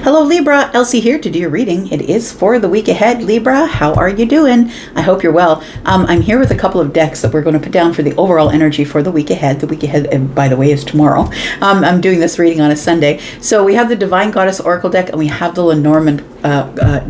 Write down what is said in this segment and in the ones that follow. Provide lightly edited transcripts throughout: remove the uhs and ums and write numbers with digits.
Hello Libra, Elsie here to do your reading. It is for the week ahead. Libra, how are you doing? I hope you're well. I'm here with a couple of decks that we're going to put down for the overall energy for the week ahead. The week ahead, by the way, is tomorrow. I'm doing this reading on a Sunday. So we have the Divine Goddess Oracle deck and we have the Lenormand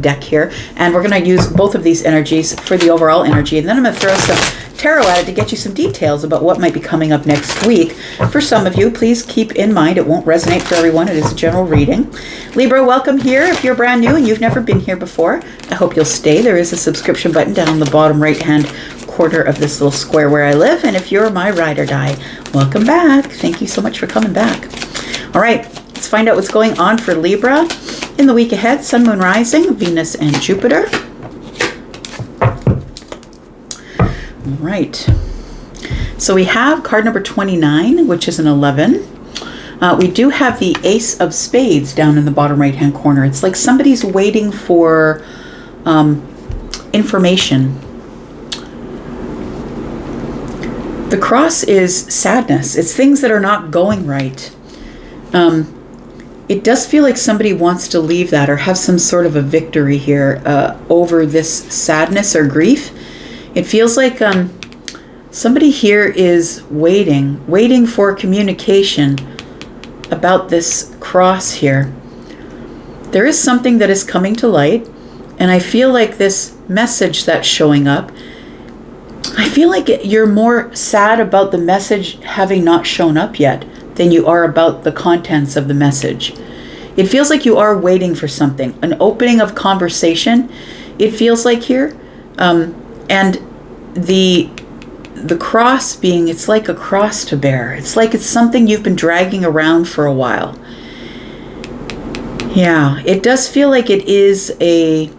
deck here. And we're going to use both of these energies for the overall energy. And then I'm going to throw some tarot at it to get you some details about what might be coming up next week. For some of you, please keep in mind it won't resonate for everyone. It is a general reading. Libra, welcome here. If you're brand new and you've never been here before, I hope you'll stay. There is a subscription button down in the bottom right-hand corner of this little square where I live. And if you're my ride or die, welcome back. Thank you so much for coming back. All right, let's find out what's going on for Libra in the week ahead. Sun, Moon, Rising, Venus, and Jupiter. All right, so we have card number 29, which is an 11. We do have the Ace of Spades down in the bottom right-hand corner. It's like somebody's waiting for information. The cross is sadness. It's things that are not going right. It does feel like somebody wants to leave that or have some sort of a victory here over this sadness or grief. It feels like somebody here is waiting for communication about this cross here. There is something that is coming to light, and I feel like this message that's showing up, I feel like you're more sad about the message having not shown up yet than you are about the contents of the message. It feels like you are waiting for something, an opening of conversation, it feels like here. And the cross being, it's like a cross to bear. It's like it's something you've been dragging around for a while. Yeah, it does feel like it is I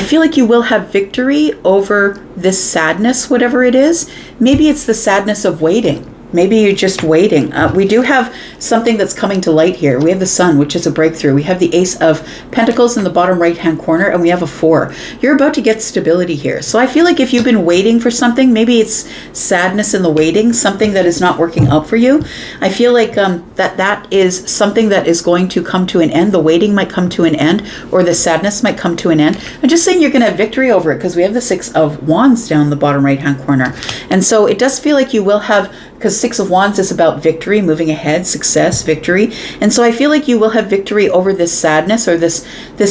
feel like you will have victory over this sadness, whatever it is. Maybe it's the sadness of waiting. Maybe you're just waiting. We do have something that's coming to light here. We have the Sun, which is a breakthrough. We have the Ace of Pentacles in the bottom right-hand corner, and we have a 4. You're about to get stability here. So I feel like if you've been waiting for something, maybe it's sadness in the waiting, something that is not working out for you. I feel like that is something that is going to come to an end. The waiting might come to an end, or the sadness might come to an end. I'm just saying you're going to have victory over it because we have the 6 of Wands down the bottom right-hand corner. And so it does feel like you will have, because 6 of Wands is about victory, moving ahead, success, victory. And so I feel like you will have victory over this sadness or this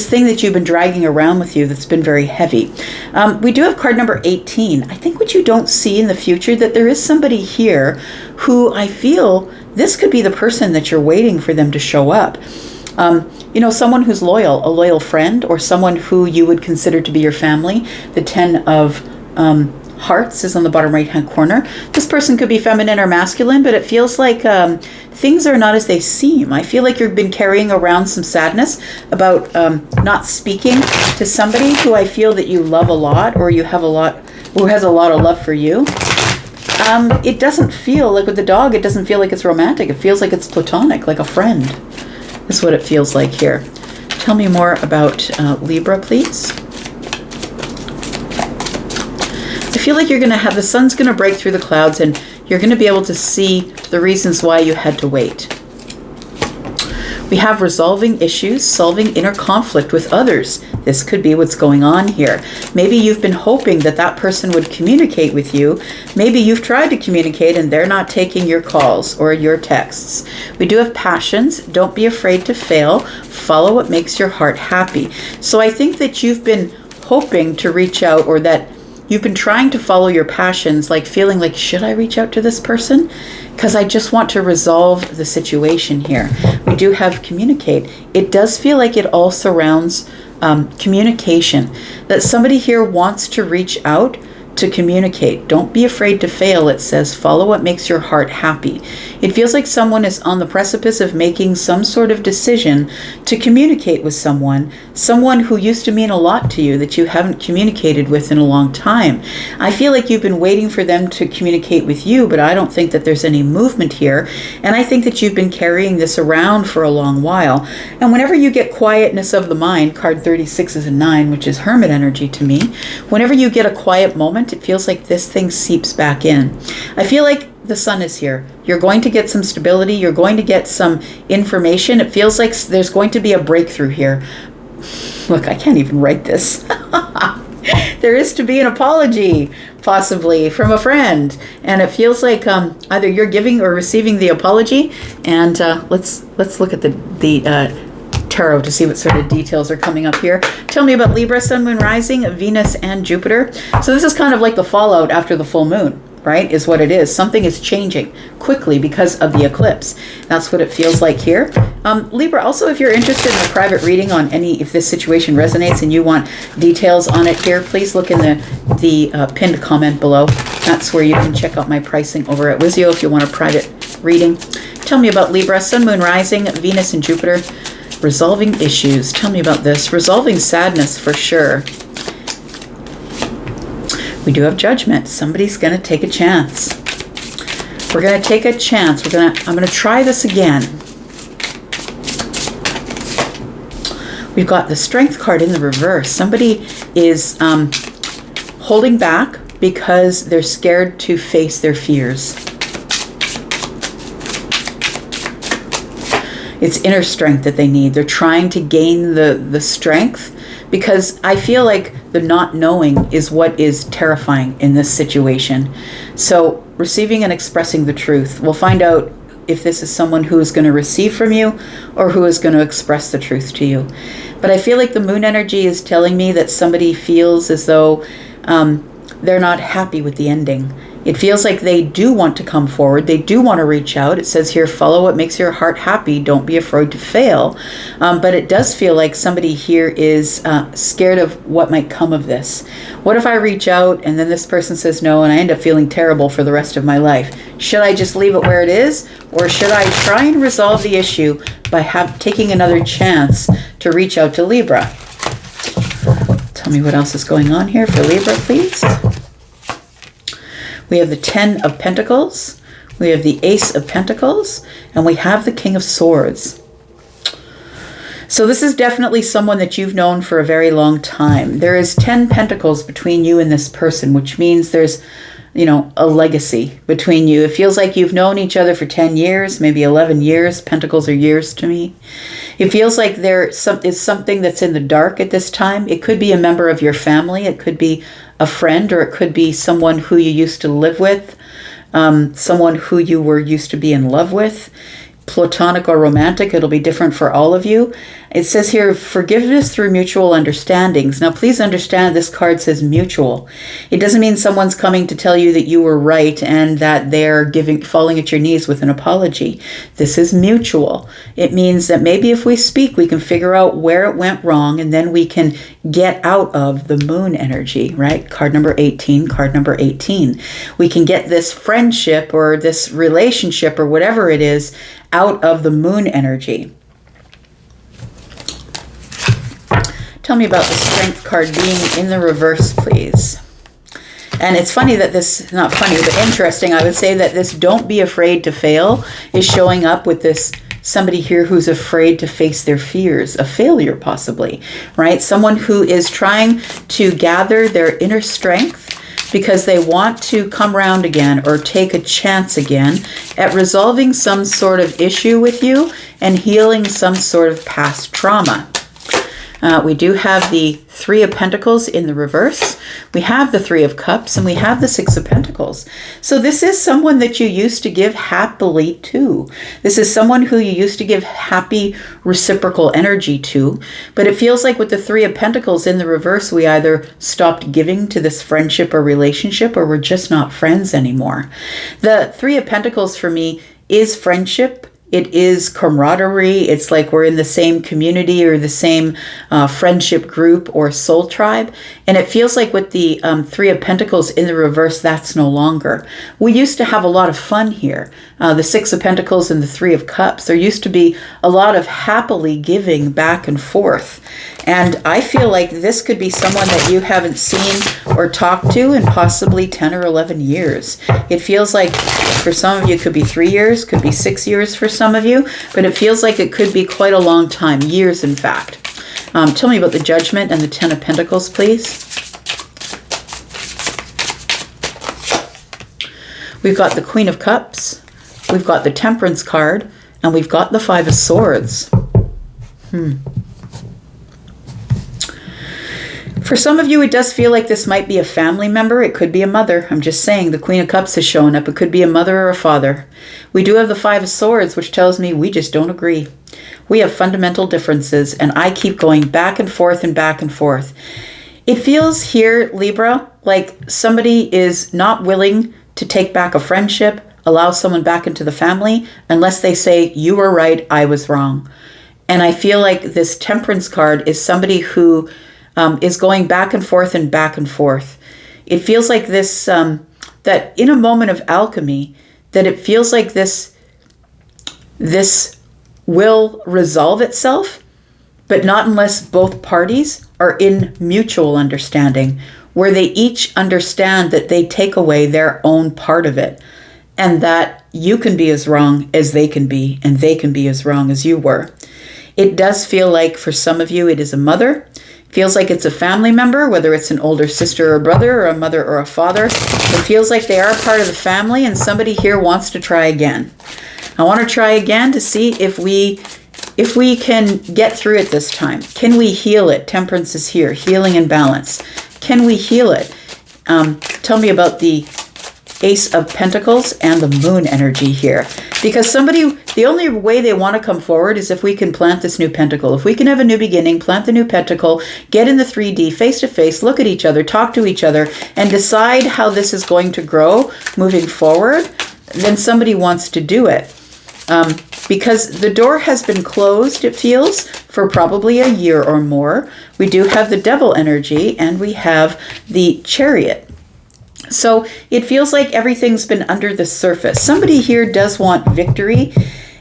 thing that you've been dragging around with you that's been very heavy. We do have card number 18. I think what you don't see in the future, that there is somebody here who I feel this could be the person that you're waiting for them to show up. You know, someone who's loyal, a loyal friend, or someone who you would consider to be your family. The 10 of Hearts is on the bottom right-hand corner. This person could be feminine or masculine, but it feels like things are not as they seem. I feel like you've been carrying around some sadness about not speaking to somebody who I feel that you love a lot, or you have a lot, who has a lot of love for you. It doesn't feel like, with the dog, it doesn't feel like it's romantic. It feels like it's platonic, like a friend. That's what it feels like here. Tell me more about Libra, please. I feel like you're going to have, the sun's going to break through the clouds and you're going to be able to see the reasons why you had to wait. We have resolving issues, solving inner conflict with others. This could be what's going on here. Maybe you've been hoping that that person would communicate with you. Maybe you've tried to communicate and they're not taking your calls or your texts. We do have passions. Don't be afraid to fail. Follow what makes your heart happy. So I think that you've been hoping to reach out, or that you've been trying to follow your passions, like feeling like, should I reach out to this person? Because I just want to resolve the situation here. We do have communicate. It does feel like it all surrounds communication, that somebody here wants to reach out to communicate. Don't be afraid to fail. It says, follow what makes your heart happy. It feels like someone is on the precipice of making some sort of decision to communicate with someone who used to mean a lot to you that you haven't communicated with in a long time. I feel like you've been waiting for them to communicate with you, but I don't think that there's any movement here. And I think that you've been carrying this around for a long while. And whenever you get quietness of the mind, card 36 is a 9, which is hermit energy to me. Whenever you get a quiet moment, it feels like this thing seeps back in. I feel like the sun is here. You're going to get some stability. You're going to get some information. It feels like there's going to be a breakthrough here. Look, I can't even write this. There is to be an apology, possibly, from a friend. And it feels like either you're giving or receiving the apology. And let's look at the tarot to see what sort of details are coming up here. Tell me about Libra, Sun, Moon, Rising, Venus, and Jupiter. So this is kind of like the fallout after the full moon, right, is what it is. Something is changing quickly because of the eclipse. That's what it feels like here. Libra, also, if you're interested in a private reading on if this situation resonates and you want details on it here, please look in the pinned comment below. That's where you can check out my pricing over at Wizio if you want a private reading. Tell me about Libra, Sun, Moon, Rising, Venus, and Jupiter. Resolving issues. Tell me about this. Resolving sadness for sure. We do have Judgment. Somebody's going to take a chance. We're going to take a chance. I'm going to try this again. We've got the Strength card in the reverse. Somebody is holding back because they're scared to face their fears. It's inner strength that they need. They're trying to gain the strength because I feel like the not knowing is what is terrifying in this situation. So receiving and expressing the truth. We'll find out if this is someone who is going to receive from you or who is going to express the truth to you. But I feel like the moon energy is telling me that somebody feels as though they're not happy with the ending. It feels like they do want to come forward. They do want to reach out. It says here, follow what makes your heart happy. Don't be afraid to fail. But it does feel like somebody here is scared of what might come of this. What if I reach out and then this person says no and I end up feeling terrible for the rest of my life? Should I just leave it where it is? Or should I try and resolve the issue by taking another chance to reach out to Libra? Tell me what else is going on here for Libra, please. We have the 10 of Pentacles, we have the Ace of Pentacles, and we have the King of Swords. So this is definitely someone that you've known for a very long time. There is 10 Pentacles between you and this person, which means there's, a legacy between you. It feels like you've known each other for 10 years, maybe 11 years. Pentacles are years to me. It feels like there is something that's in the dark at this time. It could be a member of your family. It could be a friend, or it could be someone who you used to live with, someone who you were used to be in love with. Platonic or romantic, it'll be different for all of you. It says here, forgiveness through mutual understandings. Now, please understand this card says mutual. It doesn't mean someone's coming to tell you that you were right and that they're falling at your knees with an apology. This is mutual. It means that maybe if we speak, we can figure out where it went wrong, and then we can get out of the moon energy, right? Card number 18, card number 18. We can get this friendship or this relationship or whatever it is out of the moon energy. Tell me about the Strength card being in the reverse, please. And it's funny that this, not funny, but interesting, I would say that this don't be afraid to fail is showing up with this somebody here who's afraid to face their fears, a failure possibly, right? Someone who is trying to gather their inner strength because they want to come around again or take a chance again at resolving some sort of issue with you and healing some sort of past trauma. We do have the 3 of Pentacles in the reverse. We have the 3 of Cups, and we have the 6 of Pentacles. So this is someone that you used to give happily to. This is someone who you used to give happy reciprocal energy to. But it feels like with the 3 of Pentacles in the reverse, we either stopped giving to this friendship or relationship, or we're just not friends anymore. The 3 of Pentacles for me is friendship. It is camaraderie. It's like we're in the same community or the same friendship group or soul tribe. And it feels like with the 3 of Pentacles in the reverse, that's no longer. We used to have a lot of fun here. The 6 of Pentacles and the 3 of Cups. There used to be a lot of happily giving back and forth. And I feel like this could be someone that you haven't seen or talked to in possibly 10 or 11 years. It feels like for some of you it could be 3 years, could be 6 years for some of you, but it feels like it could be quite a long time, years in fact. Tell me about the Judgment and the 10 of Pentacles, please. We've got the Queen of Cups, we've got the Temperance card, and we've got the Five of Swords. For some of you, it does feel like this might be a family member. It could be a mother. I'm just saying, the Queen of Cups is showing up. It could be a mother or a father. We do have the Five of Swords, which tells me we just don't agree. We have fundamental differences, and I keep going back and forth and back and forth. It feels here, Libra, like somebody is not willing to take back a friendship, allow someone back into the family, unless they say, you were right, I was wrong. And I feel like this Temperance card is somebody who is going back and forth and back and forth. It feels like this, that in a moment of alchemy, that it feels like this will resolve itself, but not unless both parties are in mutual understanding, where they each understand that they take away their own part of it, and that you can be as wrong as they can be, and they can be as wrong as you were. It does feel like for some of you, it is a mother. Feels like it's a family member, whether it's an older sister or brother or a mother or a father. It feels like they are part of the family, and somebody here wants to try again. I want to try again to see if we can get through it this time. Can we heal it? Temperance is here, healing and balance. Can we heal it? Tell me about the Ace of Pentacles and the Moon energy here. Because the only way they want to come forward is if we can plant this new pentacle. If we can have a new beginning, plant the new pentacle, get in the 3D, face to face, look at each other, talk to each other, and decide how this is going to grow moving forward, then somebody wants to do it. Because the door has been closed, it feels, for probably a year or more. We do have the Devil energy, and we have the Chariot. So it feels like everything's been under the surface. Somebody here does want victory,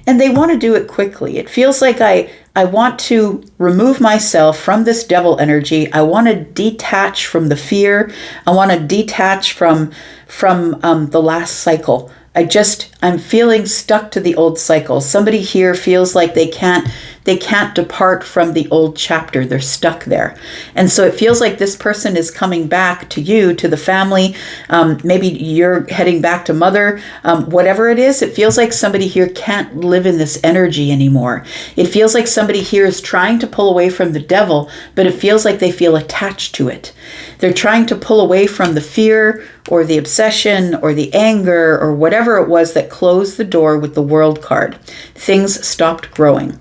and they want to do it quickly. It feels like I want to remove myself from this Devil energy. I want to detach from the fear. I want to detach from the last cycle. I'm feeling stuck to the old cycle. Somebody here feels like they can't depart from the old chapter. They're stuck there. And so it feels like this person is coming back to you, to the family. Maybe you're heading back to mother. Whatever it is, it feels like somebody here can't live in this energy anymore. It feels like somebody here is trying to pull away from the devil, but it feels like they feel attached to it. They're trying to pull away from the fear or the obsession or the anger or whatever it was that closed the door with the World card. Things stopped growing.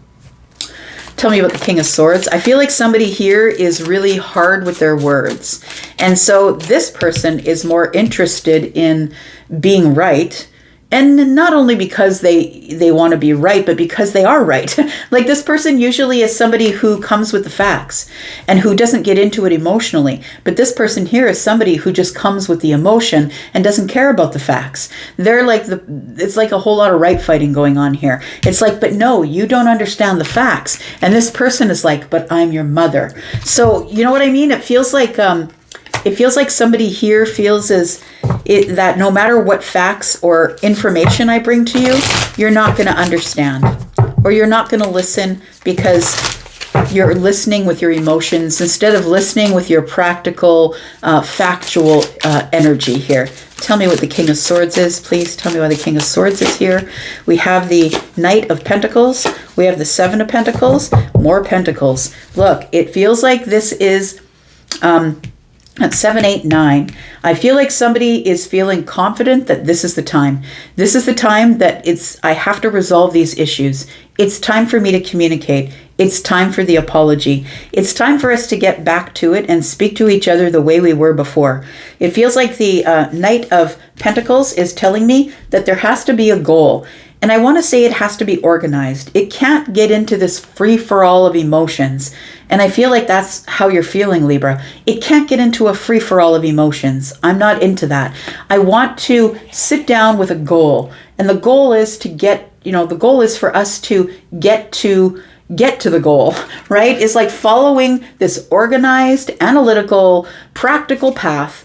Tell me about the King of Swords. I feel like somebody here is really hard with their words. And so this person is more interested in being right. And not only because they want to be right, but because they are right. Like this person usually is somebody who comes with the facts and who doesn't get into it emotionally. But this person here is somebody who just comes with the emotion and doesn't care about the facts. They're like it's like a whole lot of right fighting going on here. It's like, but no, you don't understand the facts. And this person is like, but I'm your mother. So you know what I mean? It feels like somebody here feels that no matter what facts or information I bring to you, you're not going to understand, or you're not going to listen because you're listening with your emotions instead of listening with your practical, factual energy here. Tell me what the King of Swords is, please. Tell me why the King of Swords is here. We have the Knight of Pentacles. We have the Seven of Pentacles. More Pentacles. Look, it feels like this is... At 7, 8, 9, I feel like somebody is feeling confident that this is the time. This is the time that I have to resolve these issues. It's time for me to communicate. It's time for the apology. It's time for us to get back to it and speak to each other the way we were before. It feels like the Knight of Pentacles is telling me that there has to be a goal. And I want to say it has to be organized. It can't get into this free-for-all of emotions. And I feel like that's how you're feeling, Libra. It can't get into a free-for-all of emotions. I'm not into that. I want to sit down with a goal. And the goal is to the goal is for us to get to the goal, right? It's like following this organized, analytical, practical path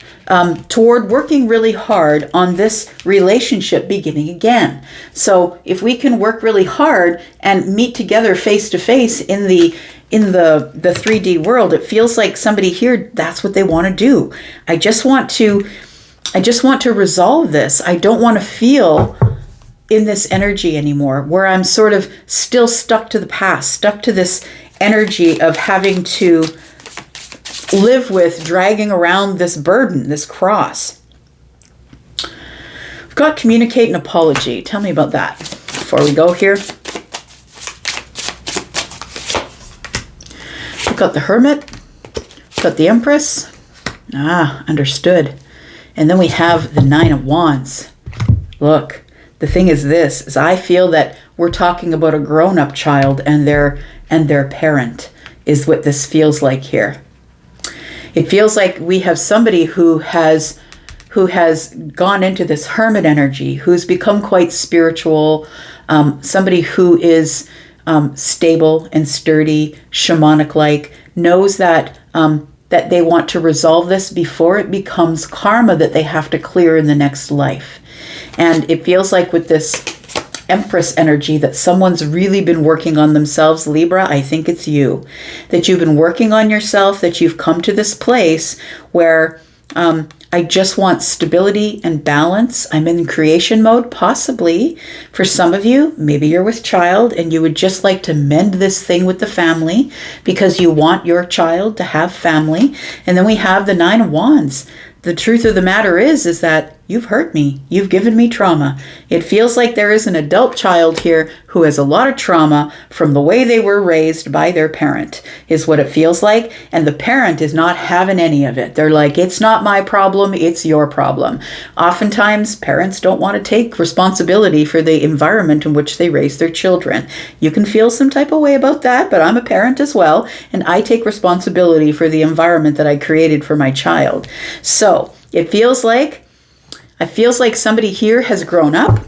toward working really hard on this relationship beginning again. So if we can work really hard and meet together face to face in the 3D world, it feels like somebody here, that's what they want to do. I just want to I just want to resolve this. I don't want to feel in this energy anymore, where I'm sort of still stuck to the past, stuck to this energy of having to live with dragging around this burden, this cross. We've got communicate and apology. Tell me about that before we go here. We've got the Hermit, we've got the Empress. Understood. And then we have the Nine of Wands. Look, the thing is this, is I feel that we're talking about a grown-up child and their parent is what this feels like here. It feels like we have somebody who has gone into this hermit energy, who's become quite spiritual, somebody who is stable and sturdy, shamanic-like, knows that that they want to resolve this before it becomes karma that they have to clear in the next life. And it feels like with this Empress energy that someone's really been working on themselves. Libra, I think it's you. That you've been working on yourself, that you've come to this place where I just want stability and balance. I'm in creation mode, possibly. For some of you, maybe you're with child and you would just like to mend this thing with the family because you want your child to have family. And then we have the Nine of Wands. The truth of the matter is that you've hurt me. You've given me trauma. It feels like there is an adult child here who has a lot of trauma from the way they were raised by their parent, is what it feels like. And the parent is not having any of it. They're like, it's not my problem, it's your problem. Oftentimes, parents don't want to take responsibility for the environment in which they raise their children. You can feel some type of way about that, but I'm a parent as well, and I take responsibility for the environment that I created for my child. So it feels like somebody here has grown up,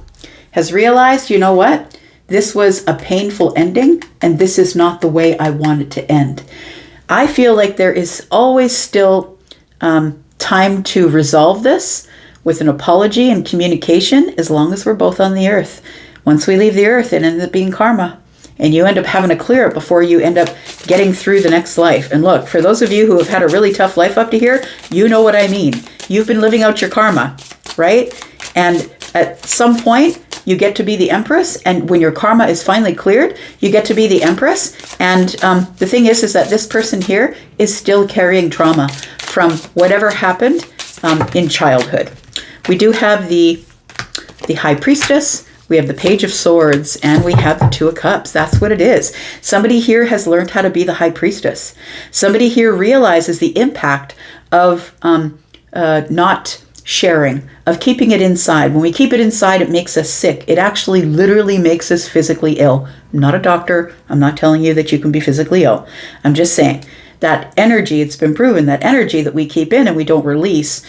has realized, you know what? This was a painful ending, and this is not the way I want it to end. I feel like there is always still time to resolve this with an apology and communication, as long as we're both on the earth. Once we leave the earth, it ends up being karma. And you end up having to clear it before you end up getting through the next life. And look, for those of you who have had a really tough life up to here, you know what I mean. You've been living out your karma, right? And at some point, you get to be the Empress. And when your karma is finally cleared, you get to be the Empress. And the thing is that this person here is still carrying trauma from whatever happened in childhood. We do have the High Priestess. We have the Page of Swords, and we have the Two of Cups. That's what it is. Somebody here has learned how to be the High Priestess. Somebody here realizes the impact of not sharing, of keeping it inside. When we keep it inside, it makes us sick. It actually literally makes us physically ill. I'm not a doctor. I'm not telling you that you can be physically ill. I'm just saying that energy, it's been proven that energy that we keep in and we don't release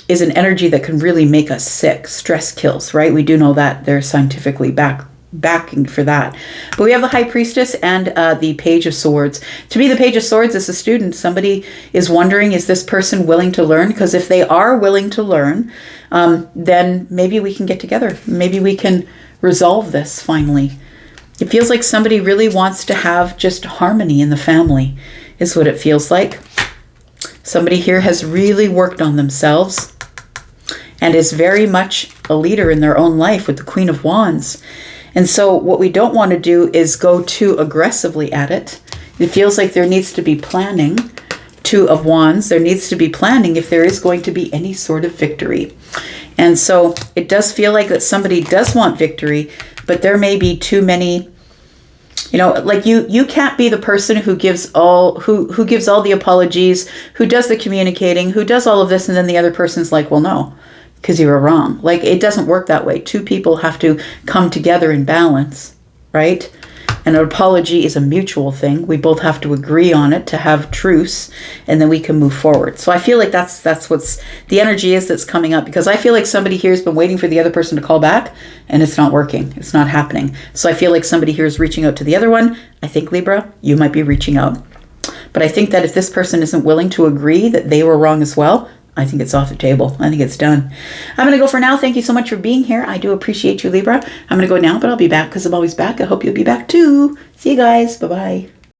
is an energy that can really make us sick. Stress kills, right? We do know that. There's scientifically backing for that. But we have the High Priestess and the Page of Swords. To me, the Page of Swords is a student. Somebody is wondering, is this person willing to learn? Because if they are willing to learn, then maybe we can get together. Maybe we can resolve this finally. It feels like somebody really wants to have just harmony in the family, is what it feels like. Somebody here has really worked on themselves and is very much a leader in their own life with the Queen of Wands. And so what we don't want to do is go too aggressively at it. It feels like there needs to be planning. Two of Wands, there needs to be planning if there is going to be any sort of victory. And so it does feel like that somebody does want victory, but there may be too many, like you can't be the person who gives all the apologies, who does the communicating, who does all of this, and then the other person's like, well, no, because you were wrong. Like, it doesn't work that way. Two people have to come together in balance, right? And an apology is a mutual thing. We both have to agree on it to have truce, and then we can move forward. So I feel like that's what's the energy is that's coming up, because I feel like somebody here has been waiting for the other person to call back, and it's not working. It's not happening. So I feel like somebody here is reaching out to the other one. I think, Libra, you might be reaching out. But I think that if this person isn't willing to agree that they were wrong as well, I think it's off the table. I think it's done. I'm going to go for now. Thank you so much for being here. I do appreciate you, Libra. I'm going to go now, but I'll be back because I'm always back. I hope you'll be back too. See you guys. Bye-bye.